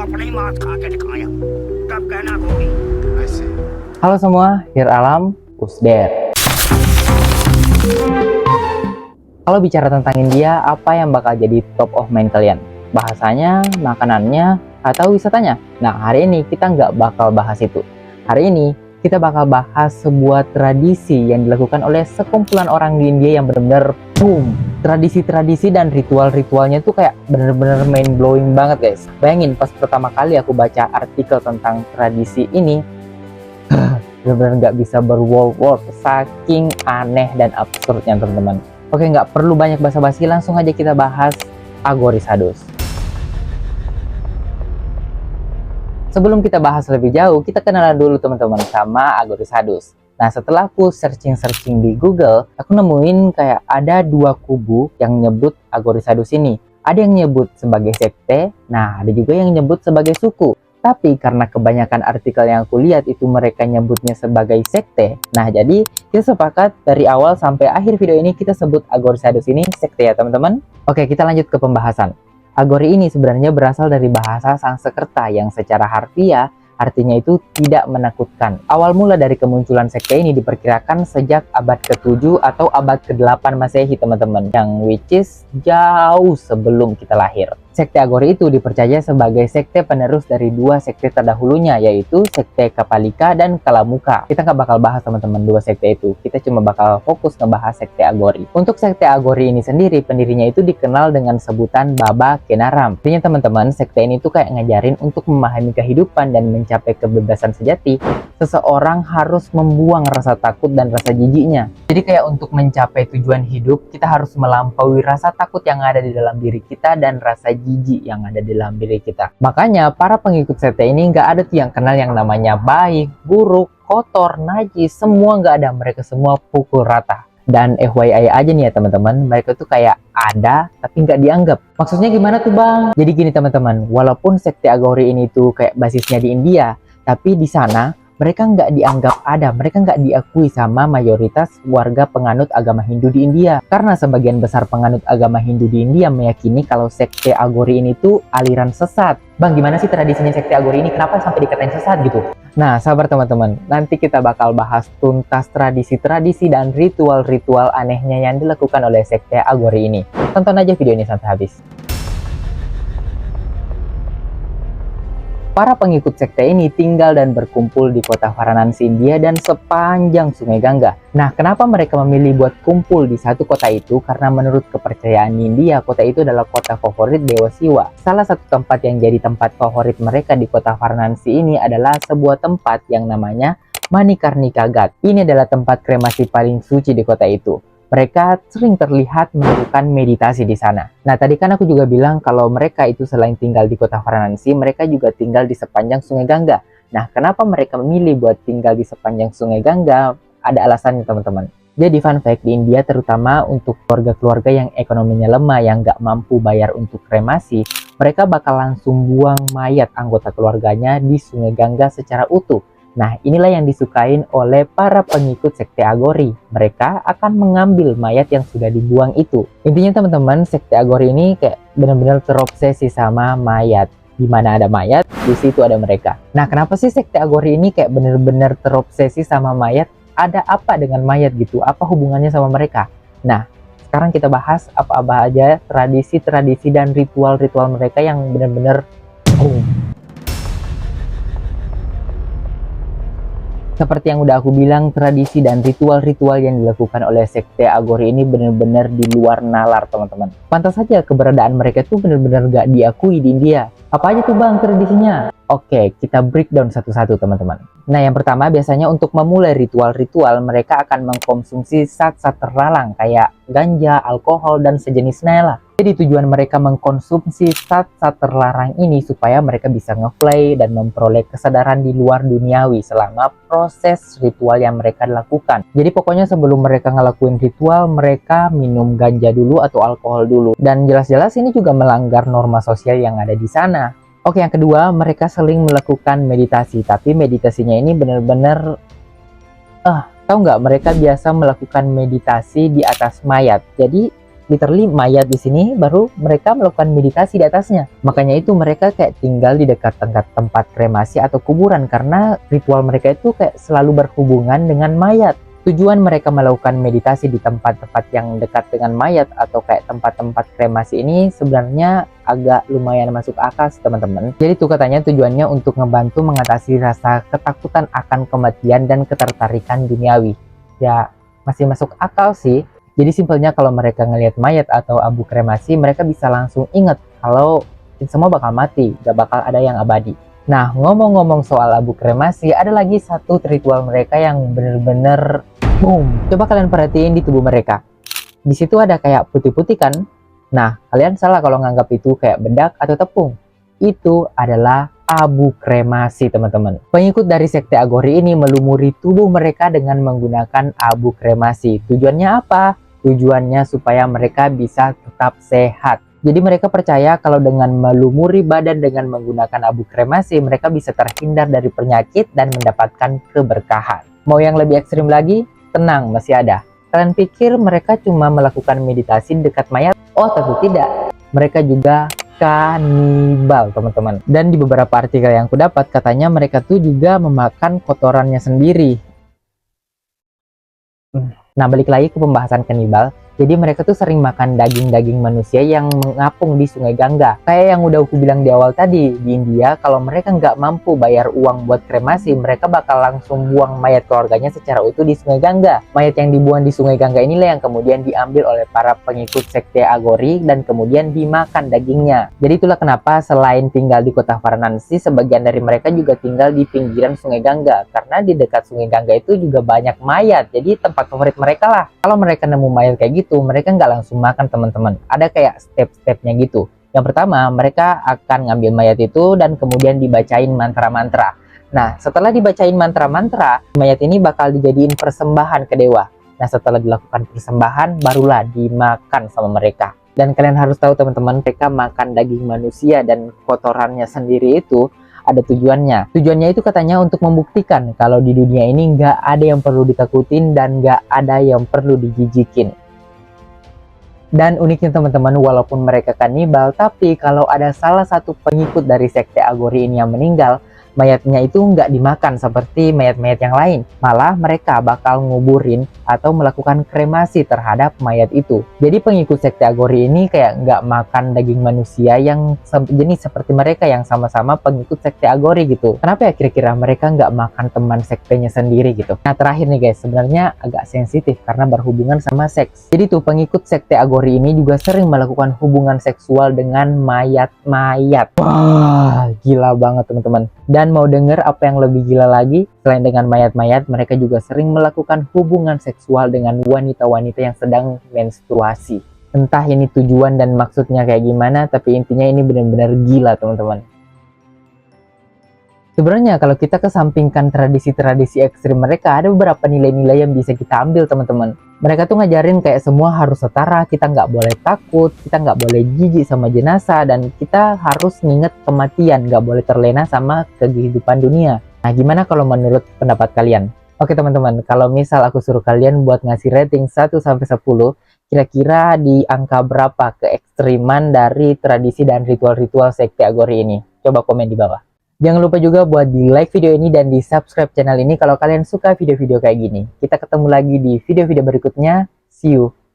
अपने ही मांस खा के दिखाया तब कहना गोभी। Halo semua, Here Alam, Usder. Kalau bicara tentang India, apa yang bakal jadi top of mind kalian? Bahasanya, makanannya, atau wisatanya? Nah, hari ini kita nggak bakal bahas itu. Hari ini kita bakal bahas sebuah tradisi yang dilakukan oleh sekumpulan orang di India yang benar-benar boom. Tradisi-tradisi dan ritual-ritualnya tuh kayak bener-bener mind blowing banget guys. Bayangin pas pertama kali aku baca artikel tentang tradisi ini, bener-bener nggak bisa berword-word, saking aneh dan absurdnya teman-teman. Oke, nggak perlu banyak basa-basi, langsung aja kita bahas Agori Sadus. Sebelum kita bahas lebih jauh, kita kenalan dulu teman-teman sama Agori Sadus. Nah, setelah aku searching di Google, aku nemuin kayak ada dua kubu yang nyebut Agori Sadus ini. Ada yang nyebut sebagai sekte, nah ada juga yang nyebut sebagai suku. Tapi karena kebanyakan artikel yang aku lihat itu mereka nyebutnya sebagai sekte, nah jadi kita sepakat dari awal sampai akhir video ini kita sebut Agori Sadus ini sekte ya teman-teman. Oke, kita lanjut ke pembahasan. Agori ini sebenarnya berasal dari bahasa Sanskerta yang secara harfiah artinya itu tidak menakutkan. Awal mula dari kemunculan sekte ini diperkirakan sejak abad ke-7 atau abad ke-8 Masehi teman-teman, yang which is jauh sebelum kita lahir. Sekte Agori itu dipercaya sebagai sekte penerus dari dua sekte terdahulunya, yaitu sekte Kapalika dan Kalamuka. Kita nggak bakal bahas teman-teman dua sekte itu, kita cuma bakal fokus ngebahas sekte Agori. Untuk sekte Agori ini sendiri, pendirinya itu dikenal dengan sebutan Baba Kenaram. Artinya teman-teman, sekte ini tuh kayak ngajarin untuk memahami kehidupan dan mencapai kebebasan sejati, seseorang harus membuang rasa takut dan rasa jijiknya. Jadi kayak untuk mencapai tujuan hidup, kita harus melampaui rasa takut yang ada di dalam diri kita dan rasa jijik yang ada di dalam diri kita. Makanya para pengikut sekte ini nggak ada tuh yang kenal yang namanya baik, buruk, kotor, najis, semua nggak ada. Mereka semua pukul rata. Dan FYI aja nih ya teman-teman, mereka tuh kayak ada tapi nggak dianggap. Maksudnya gimana tuh bang? Jadi gini teman-teman, walaupun sekte Agori ini tuh kayak basisnya di India, tapi di sana mereka nggak dianggap ada, mereka nggak diakui sama mayoritas warga penganut agama Hindu di India. Karena sebagian besar penganut agama Hindu di India meyakini kalau sekte Agori ini tuh aliran sesat. Bang, gimana sih tradisinya sekte Agori ini? Kenapa sampai dikatain sesat gitu? Nah, sabar teman-teman. Nanti kita bakal bahas tuntas tradisi-tradisi dan ritual-ritual anehnya yang dilakukan oleh sekte Agori ini. Tonton aja video ini sampai habis. Para pengikut sekte ini tinggal dan berkumpul di kota Varanasi, India dan sepanjang Sungai Gangga. Nah, kenapa mereka memilih buat kumpul di satu kota itu? Karena menurut kepercayaan India, kota itu adalah kota favorit Dewa Siwa. Salah satu tempat yang jadi tempat favorit mereka di kota Varanasi ini adalah sebuah tempat yang namanya Manikarnika Ghat. Ini adalah tempat kremasi paling suci di kota itu. Mereka sering terlihat melakukan meditasi di sana. Nah, tadi kan aku juga bilang kalau mereka itu selain tinggal di kota Varanasi, mereka juga tinggal di sepanjang Sungai Gangga. Nah, kenapa mereka memilih buat tinggal di sepanjang Sungai Gangga? Ada alasannya, teman-teman. Jadi, fun fact, di India terutama untuk keluarga-keluarga yang ekonominya lemah, yang nggak mampu bayar untuk kremasi, mereka bakal langsung buang mayat anggota keluarganya di Sungai Gangga secara utuh. Nah, inilah yang disukain oleh para pengikut sekte Agori. Mereka akan mengambil mayat yang sudah dibuang itu. Intinya teman-teman, sekte Agori ini kayak benar-benar terobsesi sama mayat. Di mana ada mayat, di situ ada mereka. Nah, kenapa sih sekte Agori ini kayak benar-benar terobsesi sama mayat? Ada apa dengan mayat gitu? Apa hubungannya sama mereka? Nah, sekarang kita bahas apa-apa aja tradisi-tradisi dan ritual-ritual mereka yang benar-benar Seperti yang udah aku bilang, tradisi dan ritual-ritual yang dilakukan oleh sekte Agori ini benar-benar di luar nalar teman-teman. Pantas saja keberadaan mereka tuh benar-benar gak diakui di India. Apa aja tuh bang tradisinya? Oke, kita breakdown satu-satu teman-teman. Nah, yang pertama biasanya untuk memulai ritual-ritual mereka akan mengkonsumsi zat-zat terlarang kayak ganja, alkohol, dan sejenisnya lah. Jadi tujuan mereka mengkonsumsi zat-zat terlarang ini supaya mereka bisa ngeplay dan memperoleh kesadaran di luar duniawi selama proses ritual yang mereka lakukan. Jadi pokoknya sebelum mereka ngelakuin ritual, mereka minum ganja dulu atau alkohol dulu. Dan jelas-jelas ini juga melanggar norma sosial yang ada di sana. Oke, yang kedua, mereka sering melakukan meditasi. Tapi meditasinya ini benar-benar tahu nggak, mereka biasa melakukan meditasi di atas mayat. Jadi literally mayat di sini, baru mereka melakukan meditasi di atasnya. Makanya itu mereka kayak tinggal di dekat tempat kremasi atau kuburan, karena ritual mereka itu kayak selalu berhubungan dengan mayat. Tujuan mereka melakukan meditasi di tempat-tempat yang dekat dengan mayat atau kayak tempat-tempat kremasi ini sebenarnya agak lumayan masuk akal sih teman-teman. Jadi itu katanya tujuannya untuk ngebantu mengatasi rasa ketakutan akan kematian dan ketertarikan duniawi. Ya masih masuk akal sih. Jadi simpelnya kalau mereka ngelihat mayat atau abu kremasi, mereka bisa langsung ingat kalau semua bakal mati, gak bakal ada yang abadi. Nah, ngomong-ngomong soal abu kremasi, ada lagi satu ritual mereka yang bener-bener boom. Coba kalian perhatiin di tubuh mereka. Di situ ada kayak putih-putih kan? Nah, kalian salah kalau nganggap itu kayak bedak atau tepung. Itu adalah abu kremasi, teman-teman. Pengikut dari sekte Agori ini melumuri tubuh mereka dengan menggunakan abu kremasi. Tujuannya apa? Tujuannya supaya mereka bisa tetap sehat. Jadi mereka percaya kalau dengan melumuri badan dengan menggunakan abu kremasi, mereka bisa terhindar dari penyakit dan mendapatkan keberkahan. Mau yang lebih ekstrim lagi? Tenang, masih ada. Kalian pikir mereka cuma melakukan meditasi dekat mayat? Oh, tentu tidak. Mereka juga kanibal, teman-teman. Dan di beberapa artikel yang kudapat, katanya mereka tuh juga memakan kotorannya sendiri. Nah, balik lagi ke pembahasan kanibal. Jadi mereka tuh sering makan daging-daging manusia yang mengapung di Sungai Gangga. Kayak yang udah aku bilang di awal tadi, di India kalau mereka nggak mampu bayar uang buat kremasi, mereka bakal langsung buang mayat keluarganya secara utuh di Sungai Gangga. Mayat yang dibuang di Sungai Gangga inilah yang kemudian diambil oleh para pengikut sekte Agori dan kemudian dimakan dagingnya. Jadi itulah kenapa selain tinggal di kota Varanasi, sebagian dari mereka juga tinggal di pinggiran Sungai Gangga. Karena di dekat Sungai Gangga itu juga banyak mayat, jadi tempat favorit mereka lah. Kalau mereka nemu mayat kayak gitu, mereka nggak langsung makan, teman-teman. Ada kayak step-stepnya gitu. Yang pertama, mereka akan ngambil mayat itu dan kemudian dibacain mantra-mantra. Nah, setelah dibacain mantra-mantra, mayat ini bakal dijadiin persembahan ke dewa. Nah, setelah dilakukan persembahan, barulah dimakan sama mereka. Dan kalian harus tahu, teman-teman, mereka makan daging manusia dan kotorannya sendiri itu ada tujuannya. Tujuannya itu katanya untuk membuktikan kalau di dunia ini nggak ada yang perlu ditakutin dan nggak ada yang perlu dijijikin. Dan uniknya teman-teman, walaupun mereka kanibal, tapi kalau ada salah satu pengikut dari sekte Agori ini yang meninggal, mayatnya itu nggak dimakan seperti mayat-mayat yang lain. Malah mereka bakal nguburin atau melakukan kremasi terhadap mayat itu. Jadi pengikut sekte Agori ini kayak nggak makan daging manusia yang jenis seperti mereka yang sama-sama pengikut sekte Agori gitu. Kenapa ya kira-kira mereka nggak makan teman sektenya sendiri gitu? Nah terakhir nih guys, sebenarnya agak sensitif karena berhubungan sama seks. Jadi tuh pengikut sekte Agori ini juga sering melakukan hubungan seksual dengan mayat-mayat. Wah, gila banget teman-teman. Dan mau denger apa yang lebih gila lagi? Selain dengan mayat-mayat, mereka juga sering melakukan hubungan seksual dengan wanita-wanita yang sedang menstruasi. Entah ini tujuan dan maksudnya kayak gimana, tapi intinya ini benar-benar gila teman-teman. Sebenarnya kalau kita kesampingkan tradisi-tradisi ekstrim mereka, ada beberapa nilai-nilai yang bisa kita ambil teman-teman. Mereka tuh ngajarin kayak semua harus setara, kita nggak boleh takut, kita nggak boleh jijik sama jenazah, dan kita harus nginget kematian, nggak boleh terlena sama kehidupan dunia. Nah gimana kalau menurut pendapat kalian? Oke teman-teman, kalau misal aku suruh kalian buat ngasih rating 1-10, kira-kira di angka berapa keekstriman dari tradisi dan ritual-ritual sekte Agori ini? Coba komen di bawah. Jangan lupa juga buat di like video ini dan di subscribe channel ini kalau kalian suka video-video kayak gini. Kita ketemu lagi di video-video berikutnya. See you!